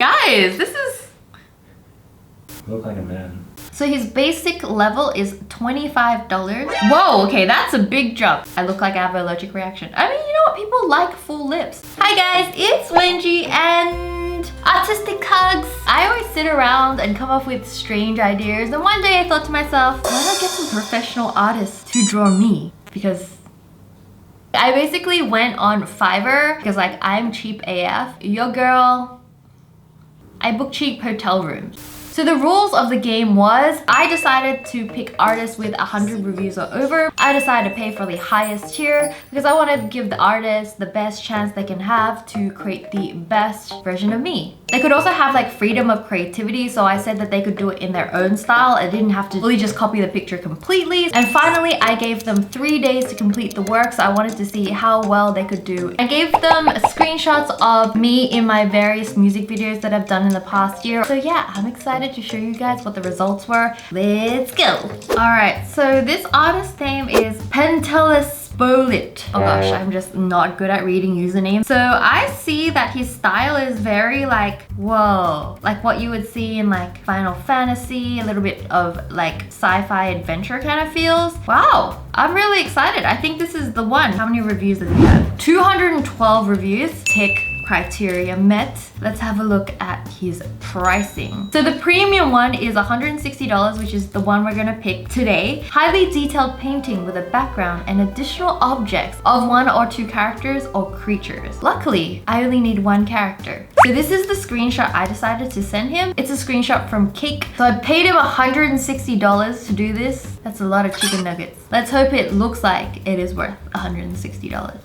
Guys, this is... Look like a man. So his basic level is $25. Whoa, okay, that's a big jump. I look like I have an allergic reaction. I mean, you know what? People like full lips. Hi guys, it's Wengie and Artistic Hugs. I always sit around and come up with strange ideas. And one day I thought to myself, why not get some professional artists to draw me? Because I basically went on Fiverr because like I'm cheap AF. Your girl, I book cheap hotel rooms. So the rules of the game was, I decided to pick artists with 100 reviews or over. I decided to pay for the highest tier because I wanted to give the artists the best chance they can have to create the best version of me. They could also have like freedom of creativity, so I said that they could do it in their own style. I didn't have to really just copy the picture completely. And finally, I gave them 3 days to complete the work, so I wanted to see how well they could do. I gave them screenshots of me in my various music videos that I've done in the past year. So yeah, I'm excited to show you guys what the results were. Let's go. All right, so this artist's name is Pentelispolit. Oh gosh, I'm just not good at reading usernames. So I see that his style is very like, whoa, like what you would see in like Final Fantasy, a little bit of like sci-fi adventure kind of feels. Wow, I'm really excited. I think this is the one. How many reviews does he have? 212 reviews. Tick. Criteria met. Let's have a look at his pricing. So the premium one is $160, which is the one we're gonna pick today. Highly detailed painting with a background and additional objects of 1 or 2 characters or creatures. Luckily, I only need 1 character. So this is the screenshot I decided to send him. It's a screenshot from Cake. So I paid him $160 to do this. That's a lot of chicken nuggets. Let's hope it looks like it is worth $160.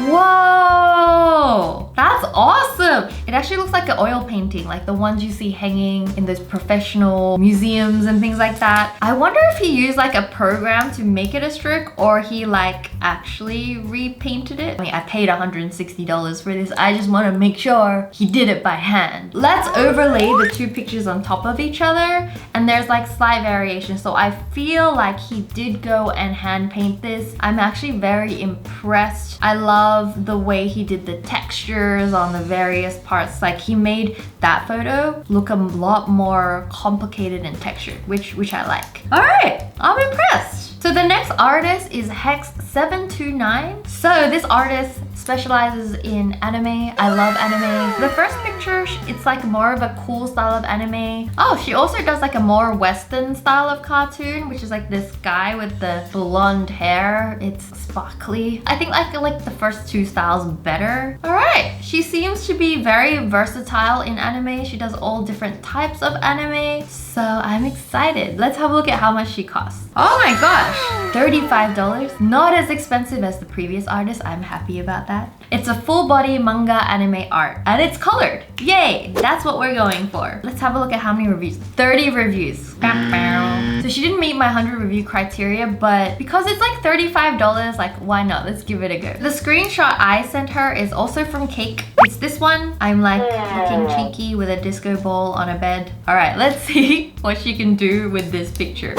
Whoa! That's awesome! It actually looks like an oil painting, like the ones you see hanging in those professional museums and things like that. I wonder if he used like a program to make it a stroke or he like actually repainted it. I mean, I paid $160 for this. I just want to make sure he did it by hand. Let's overlay the 2 pictures on top of each other, and there's like slight variation. So I feel like he did go and hand paint this. I'm actually very impressed. I love the way he did the textures on the various parts. Like he made that photo look a lot more complicated and textured, which I like. All right, I'm impressed. So the next artist is Hex729. So this artist specializes in anime. I love anime. The first picture, it's like more of a cool style of anime. Oh, she also does like a more Western style of cartoon, which is like this guy with the blonde hair. It's sparkly. I think I like the first 2 styles better. All right, she seems to be very versatile in anime. She does all different types of anime. So I'm excited. Let's have a look at how much she costs. Oh my gosh, $35. Not as expensive as the previous artist. I'm happy about that. It's a full body manga anime art and it's colored. Yay, that's what we're going for. Let's have a look at how many reviews. 30 reviews. So she didn't meet my 100 review criteria, but because it's like $35, like why not? Let's give it a go. The screenshot I sent her is also from Cake. It's this one. I'm like looking cheeky with a disco ball on a bed. All right, let's see what she can do with this picture.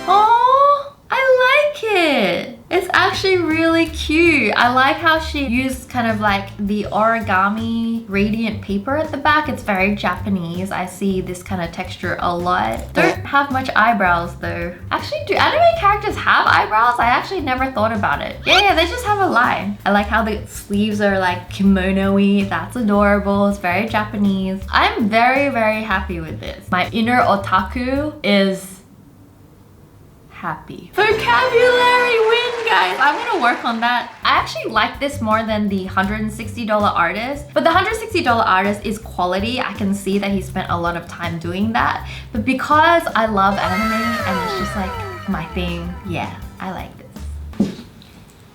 Oh, I like it. It's actually really cute. I like how she used kind of like the origami radiant paper at the back. It's very Japanese. I see this kind of texture a lot. Don't have much eyebrows though. Actually, do anime characters have eyebrows? I actually never thought about it. Yeah, they just have a line. I like how the sleeves are like kimono-y. That's adorable. It's very Japanese. I'm very, very happy with this. My inner otaku is happy. Vocabulary win, guys. I'm gonna work on that. I actually like this more than the $160 artist, but the $160 artist is quality. I can see that he spent a lot of time doing that, but because I love anime and it's just like my thing, yeah, I like this.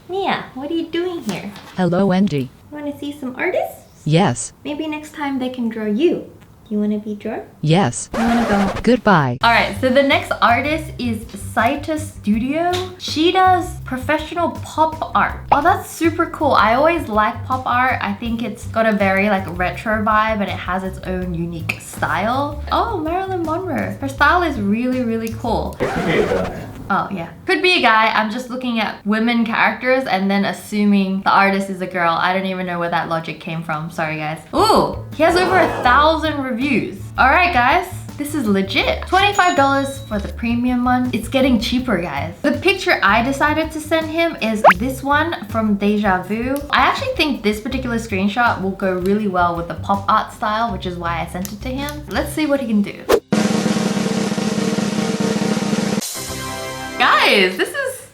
Mia, what are you doing here? Hello, Wengie. Want to see some artists? Yes. Maybe next time they can draw you. You want to be drawn? Yes. I want to go. Goodbye. All right, so the next artist is Saita Studio. She does professional pop art. Oh, that's super cool. I always like pop art. I think it's got a very like retro vibe and it has its own unique style. Oh, Marilyn Monroe. Her style is really, really cool. It could be a guy. Oh yeah. Could be a guy. I'm just looking at women characters and then assuming the artist is a girl. I don't even know where that logic came from. Sorry guys. Ooh, he has over 1,000 reviews. All right guys. This is legit. $25 for the premium one. It's getting cheaper, guys. The picture I decided to send him is this one from Deja Vu. I actually think this particular screenshot will go really well with the pop art style, which is why I sent it to him. Let's see what he can do. Guys, this is...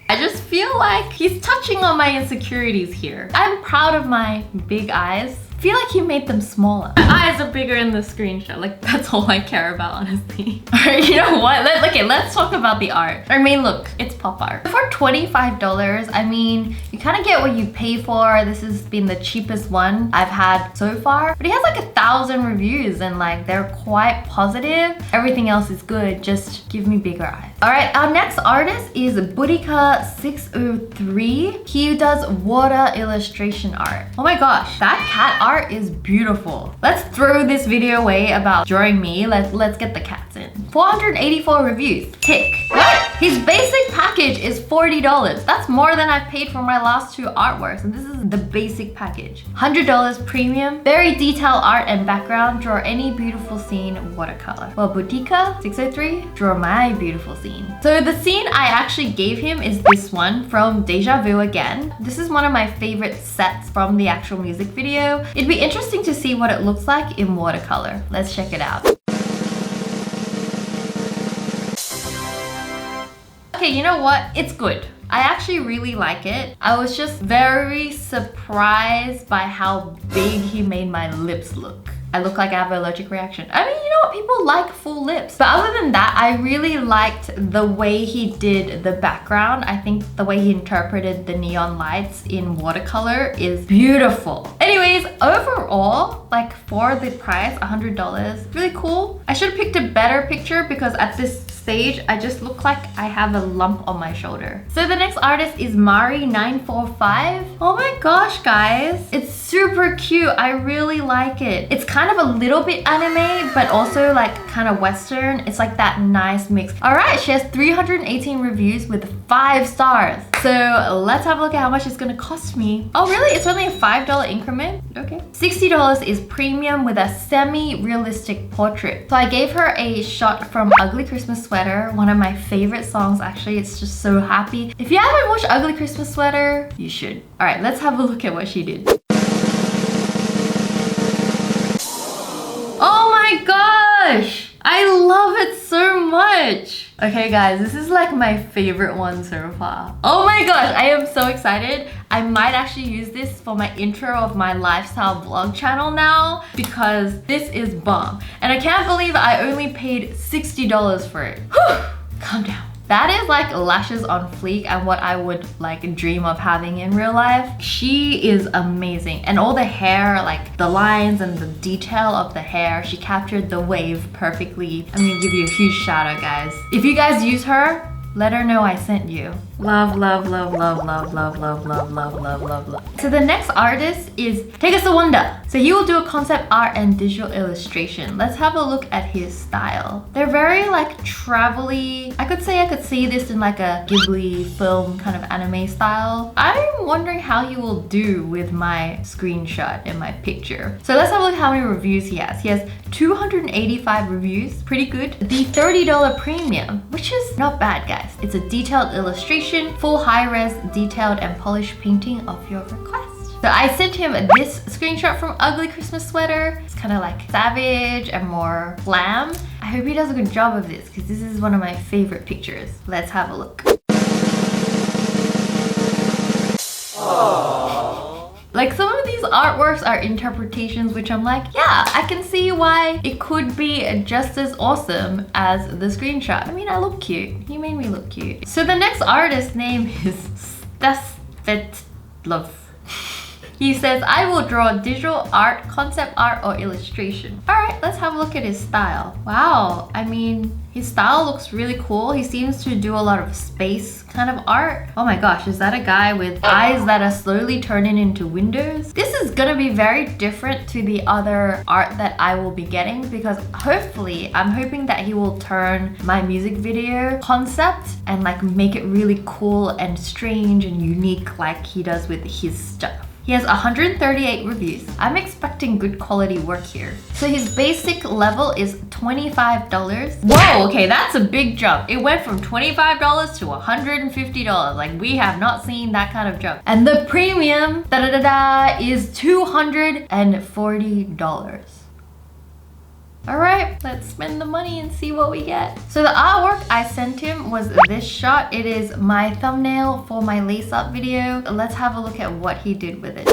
I just feel like he's touching on my insecurities here. I'm proud of my big eyes. I feel like he made them smaller. My eyes are bigger in the screenshot. Like, that's all I care about, honestly. Alright, you know what? Let's talk about the art. I mean, look, it's pop art. For $25, I mean, you kind of get what you pay for. This has been the cheapest one I've had so far. But he has like 1,000 reviews and like, they're quite positive. Everything else is good. Just give me bigger eyes. Alright, our next artist is Boudica603. He does water illustration art. Oh my gosh, that cat art is beautiful. Let's throw this video away about drawing me. Let's get the cats in. 484 reviews. Tick. What? His basic package is $40. That's more than I've paid for my last two artworks, and this is the basic package. $100 premium. Very detailed art and background. Draw any beautiful scene watercolor. Well, Boudica603, draw my beautiful scene. So the scene I actually gave him is this one from Deja Vu again. This is one of my favorite sets from the actual music video. It'd be interesting to see what it looks like in watercolor. Let's check it out. Okay, you know what? It's good. I actually really like it. I was just very surprised by how big he made my lips look. I look like I have an allergic reaction. I mean, you know what? People like full lips. But other than that, I really liked the way he did the background. I think the way he interpreted the neon lights in watercolor is beautiful. Anyways, overall, like for the price, $100, really cool. I should have picked a better picture because at this stage, I just look like I have a lump on my shoulder. So the next artist is Mari945. Oh my gosh, guys. It's super cute. I really like it. It's kind of a little bit anime, but also like kind of Western. It's like that nice mix. All right, she has 318 reviews with 5 stars. So let's have a look at how much it's gonna cost me. Oh really? It's only a $5 increment? Okay. $60 is premium with a semi-realistic portrait. So I gave her a shot from Ugly Christmas Sweater, one of my favorite songs actually. It's just so happy. If you haven't watched Ugly Christmas Sweater, you should. All right, let's have a look at what she did. Oh my gosh! I love it so much! Okay guys, this is like my favorite one so far. Oh my gosh, I am so excited. I might actually use this for my intro of my lifestyle vlog channel now because this is bomb. And I can't believe I only paid $60 for it. Whew! Calm down. That is like lashes on fleek and what I would like dream of having in real life. She is amazing. And all the hair, like the lines and the detail of the hair, she captured the wave perfectly. I'm gonna give you a huge shout out, guys. If you guys use her, let her know I sent you. Love, love, love, love, love, love, love, love, love, love, love, love. So the next artist is Take Us a Wonder. So he will do a concept art and digital illustration. Let's have a look at his style. They're very like travel-y. I could say I could see this in like a Ghibli film kind of anime style. I'm wondering how he will do with my screenshot and my picture. So let's have a look at how many reviews he has. He has 285 reviews, pretty good. The $30 premium, which is not bad, guys. It's a detailed illustration, full high-res, detailed and polished painting of your request. So I sent him this screenshot from Ugly Christmas Sweater. It's kind of like savage and more glam. I hope he does a good job of this because this is one of my favorite pictures. Let's have a look. Aww. Like some of these artworks are interpretations which I'm like, yeah, I can see why it could be just as awesome as the screenshot. I mean, I look cute. He made me look cute. So the next artist's name is Love. He says, I will draw digital art, concept art, or illustration. All right, let's have a look at his style. Wow, I mean, His style looks really cool. He seems to do a lot of space kind of art. Oh my gosh, is that a guy with eyes that are slowly turning into windows? This is gonna be very different to the other art that I will be getting because hopefully, I'm hoping that he will turn my music video concept and like make it really cool and strange and unique like he does with his stuff. He has 138 reviews. I'm expecting good quality work here. So his basic level is $25. Whoa, okay, that's a big jump. It went from $25 to $150. Like, we have not seen that kind of jump. And the premium, is $240. All right, let's spend the money and see what we get. So the artwork I sent him was this shot. It is my thumbnail for my lace up video. Let's have a look at what he did with it.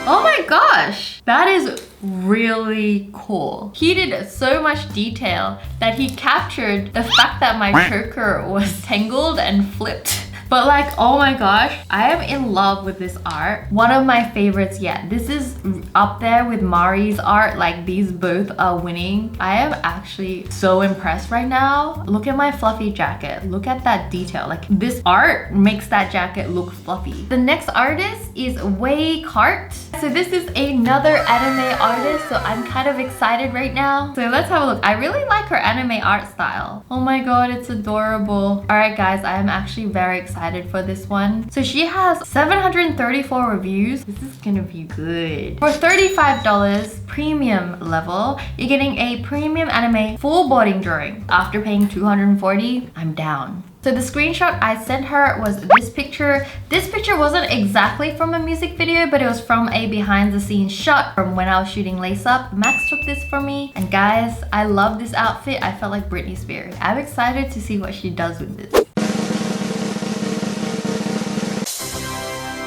Oh my gosh, that is really cool. He did so much detail that he captured the fact that my choker was tangled and flipped. But like, oh my gosh, I am in love with this art. One of my favorites yet. This is up there with Mari's art. Like, these both are winning. I am actually so impressed right now. Look at my fluffy jacket. Look at that detail. Like, this art makes that jacket look fluffy. The next artist is Watercolor. So this is another anime artist, so I'm kind of excited right now. So let's have a look. I really like her anime art style. Oh my god, it's adorable. All right guys, I am actually very excited for this one. So she has 734 reviews. This is gonna be good. For $35 premium level, you're getting a premium anime full body drawing. After paying $240, I'm down. So the screenshot I sent her was this picture. This picture wasn't exactly from a music video, but it was from a behind the scenes shot from when I was shooting Lace Up. Max took this for me. And guys, I love this outfit. I felt like Britney Spears. I'm excited to see what she does with this.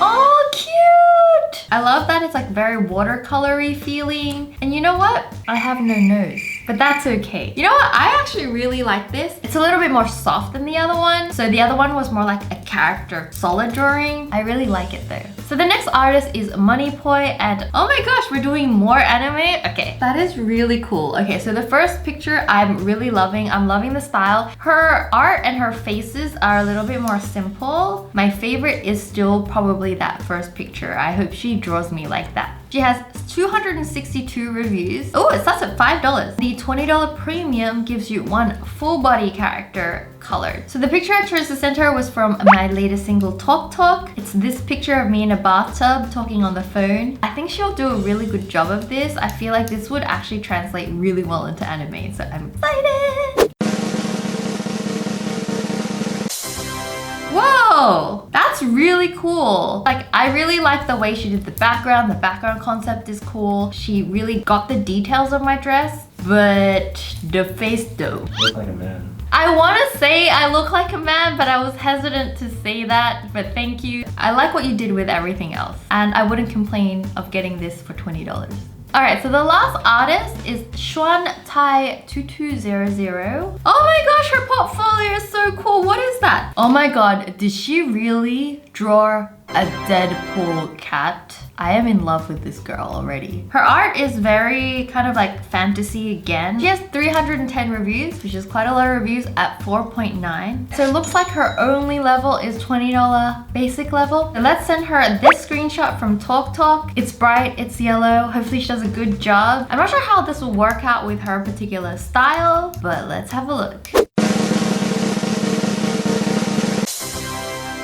Oh, cute! I love that it's like very watercolory feeling. And you know what? I have no nose, but that's okay. You know what? I actually really like this. It's a little bit more soft than the other one. So the other one was more like a character solid drawing. I really like it though. So the next artist is Moneypoi, and oh my gosh, we're doing more anime. Okay, that is really cool. Okay, so the first picture I'm really loving. I'm loving the style. Her art and her faces are a little bit more simple. My favorite is still probably that first picture. I hope she draws me like that. She has 262 reviews. Oh, it starts at $5. The $20 premium gives you one full body character colored. So the picture I chose to center was from my latest single, Talk Talk. It's this picture of me in a bathtub talking on the phone. I think she'll do a really good job of this. I feel like this would actually translate really well into anime, so I'm excited. Whoa, that's really cool. Like, I really like the way she did the background. The background concept is cool. She really got the details of my dress, but the face though. You look like a man. I want to say I look like a man, but I was hesitant to say that, but thank you. I like what you did with everything else, and I wouldn't complain of getting this for $20. Alright, so the last artist is Xuan Tai 2200. Oh my gosh, her portfolio is so cool. What is that? Oh my god, did she really draw a Deadpool cat? I am in love with this girl already. Her art is very kind of like fantasy again. She has 310 reviews, which is quite a lot of reviews at 4.9. So it looks like her only level is $20 basic level. So let's send her this screenshot from Talk Talk. It's bright, it's yellow. Hopefully she does a good job. I'm not sure how this will work out with her particular style, but let's have a look.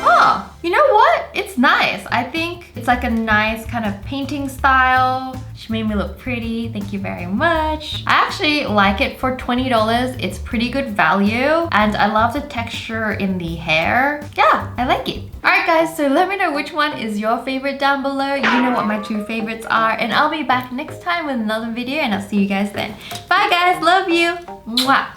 Oh, you know what? It's nice. I think it's like a nice kind of painting style. She made me look pretty. Thank you very much. I actually like it for $20. It's pretty good value, and I love the texture in the hair. Yeah, I like it. Alright guys, so let me know which one is your favorite down below. You know what my two favorites are, and I'll be back next time with another video, and I'll see you guys then. Bye guys, love you. Mwah.